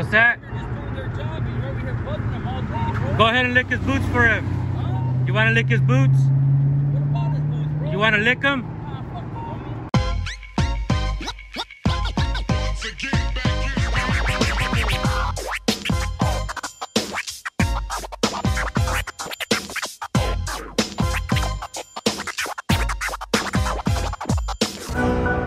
What's that? Go ahead and lick his boots for him. You want to lick his boots? You want to lick him?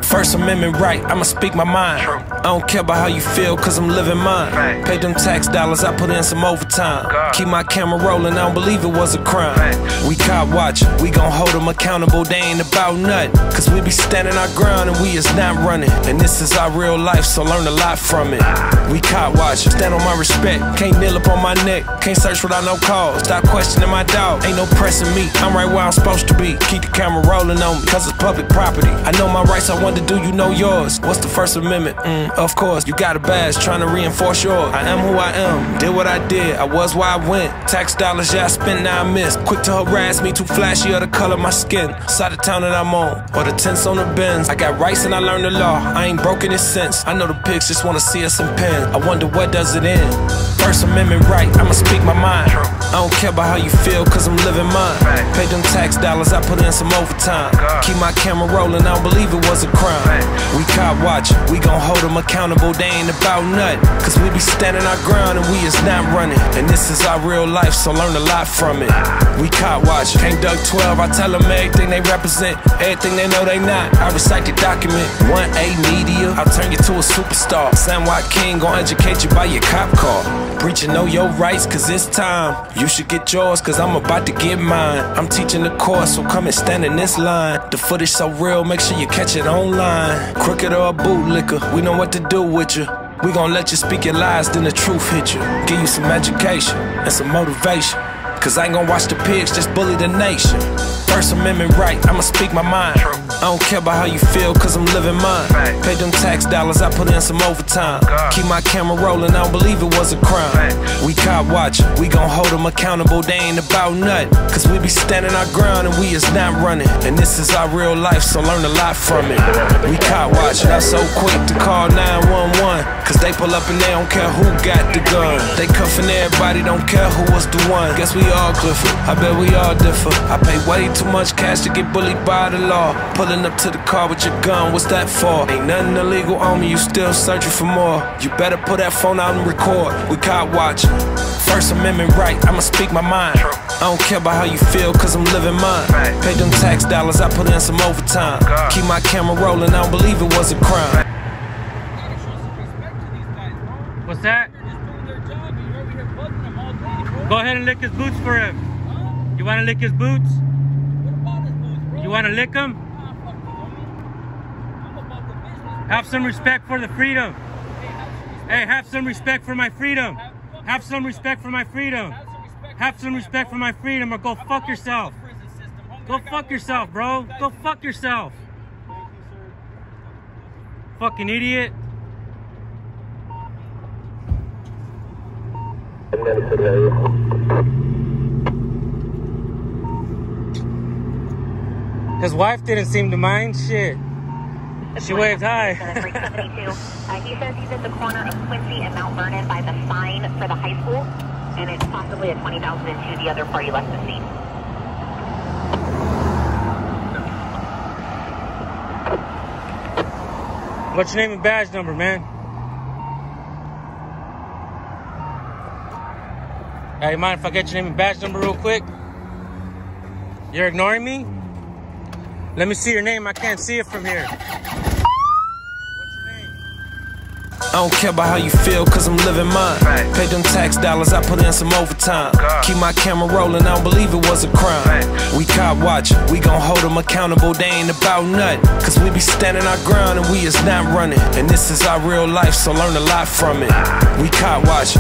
First Amendment right, I'ma speak my mind. True. I don't care about how you feel, cause I'm living mine. Right. Paid them tax dollars, I put in some overtime. God. Keep my camera rolling, I don't believe it was a crime. Right. We Copwatch, we gon' hold them accountable, they ain't about nothing. Cause we be standing our ground and we is not running. And this is our real life, so learn a lot from it. We Copwatch, stand on my respect. Can't kneel up on my neck, can't search without no cause. Stop questioning my dog, ain't no pressing me. I'm right where I'm supposed to be. Keep the camera rolling on me, cause it's public property. I know my rights, I wonder, do you know yours? What's the First Amendment? Of course, you got a badge trying to reinforce yours. I am who I am, did what I did, I was where I went. Tax dollars, yeah, I spent, now I miss. Quick to harass me, too flashy of the color of my skin. Side of town that I'm on, or the tents on the Benz. I got rights and I learned the law, I ain't broken it since. I know the pigs just wanna see us in pen. I wonder what does it end? First Amendment right, I'ma speak my mind. I don't care about how you feel, cause I'm living mine. Paid them tax dollars, I put in some overtime. Keep my camera rolling, I don't believe it was a crime. We Copwatch, we gon' hold them accountable, they ain't about nothing. Cause we be standing our ground and we is not running. And this is our real life, so learn a lot from it. We Copwatch, can't duck 12, I tell them everything they represent, everything they know they not. I recite the document, 1A media, I'll turn you to a superstar. Sam White King gon' educate you by your cop car. Preaching know your rights, cause it's time. You should get yours, cause I'm about to get mine. I'm teaching the course, so come and stand in this line. The footage so real, make sure you catch it online. Crooked or a bootlicker, we know what to do with you. We gon' let you speak your lies, then the truth hit you. Give you some education and some motivation. Cause I ain't gon' watch the pigs just bully the nation. First Amendment right, I'ma speak my mind. True. I don't care about how you feel, cause I'm living mine. Right. Paid them tax dollars, I put in some overtime. God. Keep my camera rolling, I don't believe it was a crime. Right. We Copwatch, we gon' hold them accountable, they ain't about nothing. Cause we be standing our ground and we is not running. And this is our real life, so learn a lot from it. We Copwatch, not so quick to call 911. Cause they pull up and they don't care who got the gun. They cuffing everybody, don't care who was the one. Guess we all Clifford, I bet we all differ. I pay way too much cash to get bullied by the law. Pulling up to the car with your gun, what's that for? Ain't nothing illegal on me, you still searching for more. You better put that phone out and record. We Copwatch, First Amendment right, I'ma speak my mind. I don't care about how you feel, cause I'm living mine. Paid them tax dollars, I put in some overtime. Keep my camera rolling, I don't believe it was a crime. What's that? Go ahead and lick his boots for him. You want to lick his boots? You want to lick him? Have some respect for the freedom. Hey, have some respect for my freedom. Have some respect for my freedom. Have some respect for my freedom, or go fuck yourself. Go fuck yourself, bro. Go fuck yourself. Fucking idiot. His wife didn't seem to mind shit. She waved hi. He says he's at the corner of Quincy and Mount Vernon by the sign for the high school, and it's possibly a 20,002. The other party left the scene. What's your name and badge number, man? Hey, mind if I get your name and badge number real quick? You're ignoring me? Let me see your name. I can't see it from here. I don't care about how you feel, cause I'm living mine. Paid them tax dollars, I put in some overtime. Keep my camera rolling, I don't believe it was a crime. We Copwatch, we gon' hold them accountable, they ain't about nothing. Cause we be standing our ground and we is not running. And this is our real life, so learn a lot from it. We Copwatch.